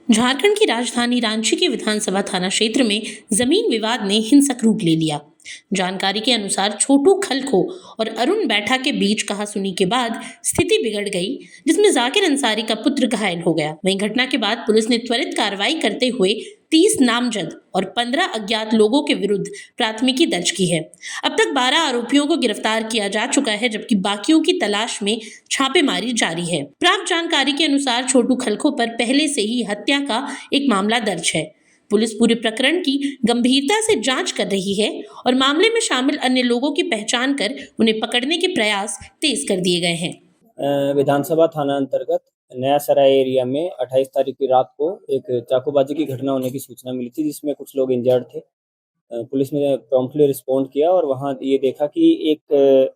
झारखंड की राजधानी रांची के विधानसभा थाना क्षेत्र में जमीन विवाद ने हिंसक रूप ले लिया। जानकारी के अनुसार छोटू खलखो और अरुण बैठा के बीच कहासुनी के बाद स्थिति बिगड़ गई, जिसमें जाकिर अंसारी का पुत्र घायल हो गया। वहीं घटना के बाद पुलिस ने त्वरित कार्रवाई करते हुए 30 नामजद और 15 अज्ञात लोगों के विरुद्ध प्राथमिकी दर्ज की है। अब तक 12 आरोपियों को गिरफ्तार किया जा चुका है, जबकि बाकियों की तलाश में छापेमारी जारी है। प्राप्त जानकारी के अनुसार छोटू खलखो पर पहले से ही हत्या का एक मामला दर्ज है। पुलिस पूरे प्रकरण की गंभीरता से जांच कर रही है और मामले में शामिल अन्य लोगों की पहचान कर उन्हें पकड़ने के प्रयास तेज कर दिए गए हैं। विधानसभा थाना अंतर्गत नया सराय एरिया में 28 तारीख की रात को एक चाकूबाजी की घटना होने की सूचना मिली थी, जिसमें कुछ लोग इंजर्ड थे। पुलिस ने प्रॉम्प्टली रिस्पॉन्ड किया और वहां ये देखा कि एक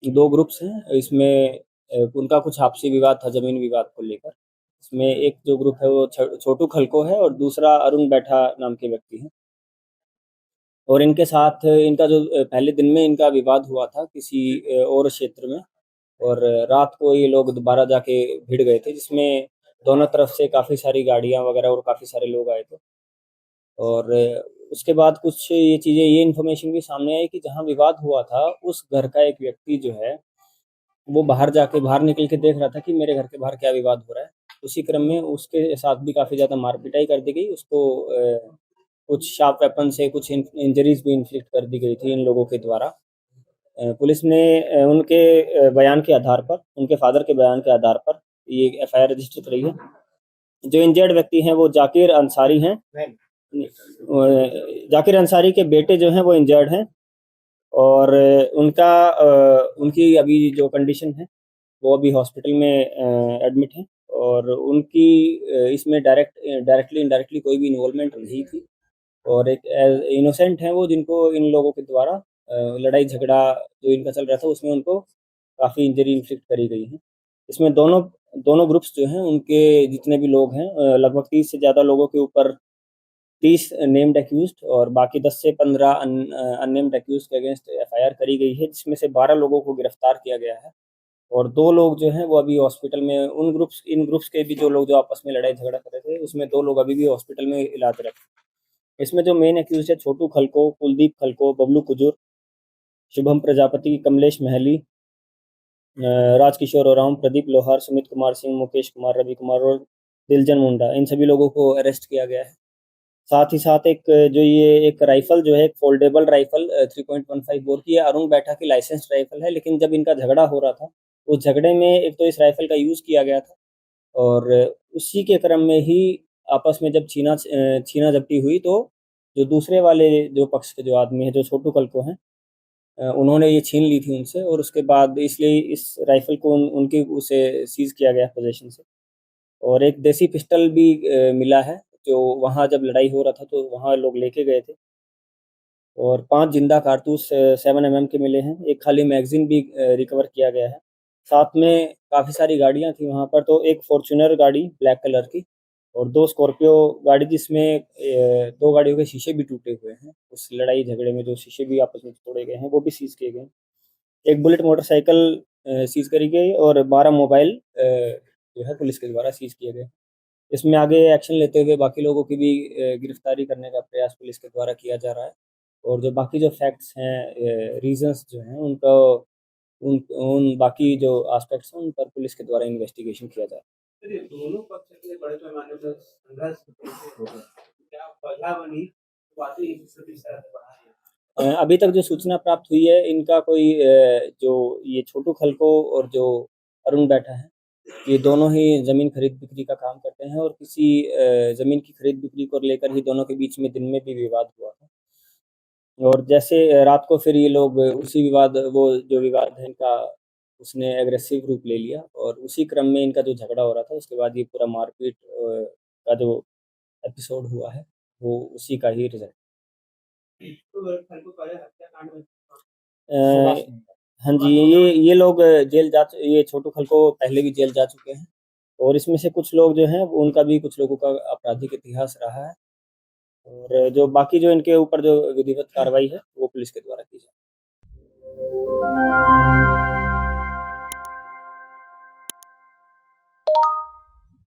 दो ग्रुप्स हैं। इसमें उनका कुछ आपसी विवाद था जमीन विवाद को लेकर। इसमें एक जो ग्रुप है वो छोटू खलको है और दूसरा अरुण बैठा नाम के व्यक्ति हैं। और इनके साथ इनका जो पहले दिन में इनका विवाद हुआ था किसी और क्षेत्र में, और रात को ये लोग दोबारा जाके भिड़ गए थे, जिसमें दोनों तरफ से काफ़ी सारी गाड़ियां वगैरह और काफ़ी सारे लोग आए थे। और उसके बाद कुछ ये चीज़ें, ये इन्फॉर्मेशन भी सामने आई कि जहां विवाद हुआ था उस घर का एक व्यक्ति जो है वो बाहर निकल के देख रहा था कि मेरे घर के बाहर क्या विवाद हो रहा है। उसी क्रम में उसके साथ भी काफ़ी ज़्यादा मार पिटाई कर दी गई। उसको कुछ शार्प वेपन से कुछ इंजरीज भी इन्फ्लिक्ट कर दी गई थी इन लोगों के द्वारा। पुलिस ने उनके बयान के आधार पर, उनके फादर के बयान के आधार पर ये एफआईआर रजिस्टर करी है। जो इंजर्ड व्यक्ति हैं वो जाकिर अंसारी हैं। जाकिर अंसारी के बेटे जो हैं वो इंजर्ड हैं और उनकी अभी जो कंडीशन है वो अभी हॉस्पिटल में एडमिट है। और उनकी इसमें डायरेक्टली इनडायरेक्टली कोई भी इन्वॉल्वमेंट नहीं थी और एक इनोसेंट हैं वो, जिनको इन लोगों के द्वारा लड़ाई झगड़ा जो इनका चल रहा था उसमें उनको काफ़ी इंजरी इन्फ्लिक्ट करी गई है। इसमें दोनों दोनों ग्रुप्स जो हैं उनके जितने भी लोग हैं, लगभग 30 से ज़्यादा लोगों के ऊपर 30 नेम्ड एक्यूज्ड और बाकी 10 से 15 अननेम्ड एक्यूज्ड के अगेंस्ट एफआईआर करी गई है, जिसमें से 12 लोगों को गिरफ्तार किया गया है। और 2 लोग जो हैं वो अभी हॉस्पिटल में, इन ग्रुप्स के भी जो लोग जो आपस में लड़ाई झगड़ा कर रहे थे उसमें 2 लोग अभी भी हॉस्पिटल में इलाजरत हैं। इसमें जो मेन एक्यूज्ड है छोटू खलको, कुलदीप खलको, बबलू कुजूर, शुभम प्रजापति, कमलेश महली, राजकिशोर ओरांव, प्रदीप लोहार, सुमित कुमार सिंह, मुकेश कुमार, रवि कुमार और दिलजन मुंडा, इन सभी लोगों को अरेस्ट किया गया है। साथ ही साथ एक राइफल जो है, एक फोल्डेबल राइफल 3.15 बोर की है, अरुण बैठा की लाइसेंस्ड राइफल है, लेकिन जब इनका झगड़ा हो रहा था उस झगड़े में एक तो इस राइफल का यूज़ किया गया था और उसी के क्रम में ही आपस में जब छीना झपटी हुई तो जो दूसरे वाले जो पक्ष के जो आदमी हैं, जो छोटू कलको हैं, उन्होंने ये छीन ली थी उनसे और उसके बाद इसलिए इस राइफल को उनके उसे सीज़ किया गया पोज़ीशन से। और एक देसी पिस्टल भी मिला है, जो वहाँ जब लड़ाई हो रहा था तो वहाँ लोग लेके गए थे। और 5 जिंदा कारतूस 7 एमएम के मिले हैं। एक खाली मैगज़ीन भी रिकवर किया गया है। साथ में काफ़ी सारी गाड़ियाँ थी वहाँ पर, तो एक फॉर्च्यूनर गाड़ी ब्लैक कलर की और 2 स्कॉर्पियो गाड़ी, जिसमें 2 गाड़ियों के शीशे भी टूटे हुए हैं। उस लड़ाई झगड़े में जो शीशे भी आपस में तोड़े गए हैं वो भी सीज़ किए गए। एक बुलेट मोटरसाइकिल सीज़ करी गई और 12 मोबाइल जो है पुलिस के द्वारा सीज़ किए गए। इसमें आगे एक्शन लेते हुए बाकी लोगों की भी गिरफ्तारी करने का प्रयास पुलिस के द्वारा किया जा रहा है। और जो बाकी जो फैक्ट्स हैं, रीज़न्स जो हैं, उनका उन उन बाकी जो एस्पेक्ट्स हैं उन पर पुलिस के द्वारा इन्वेस्टिगेशन किया जा रहा है। चलिए, दोनों पक्ष के बड़े पैमाने पर संघर्ष हो गया। क्या वजह बनी? बातें इस तरह से बढ़ा रही हैं। अभी तक जो सूचना प्राप्त हुई है, इनका कोई जो ये छोटू खलको और जो अरुण बैठा है, ये दोनों ही ज़मीन खरीद-बिक्री का काम करते हैं और किसी ज़मीन की खरीद-बिक्री को लेकर ही दोनों के बीच में दिन में भी विवाद हुआ था। और जैसे रात को फिर ये लोग उसी विवाद वो जो विवाद है इनका, उसने एग्रेसिव रूप ले लिया और उसी क्रम में इनका जो झगड़ा हो रहा था उसके बाद ये पूरा मारपीट का जो एपिसोड हुआ है, वो उसी का ही रिज़ल्ट। तो खलको पहले हत्याकांड में अ, हाँ जी, ये लोग ये छोटू खलको पहले भी जेल जा चुके हैं और इसमें से कुछ लोग जो हैं उनका भी कुछ लोगों का आपराधिक इतिहास रहा है। और जो बाकी जो इनके ऊपर जो विधिवत कार्रवाई है वो पुलिस के द्वारा की जाए।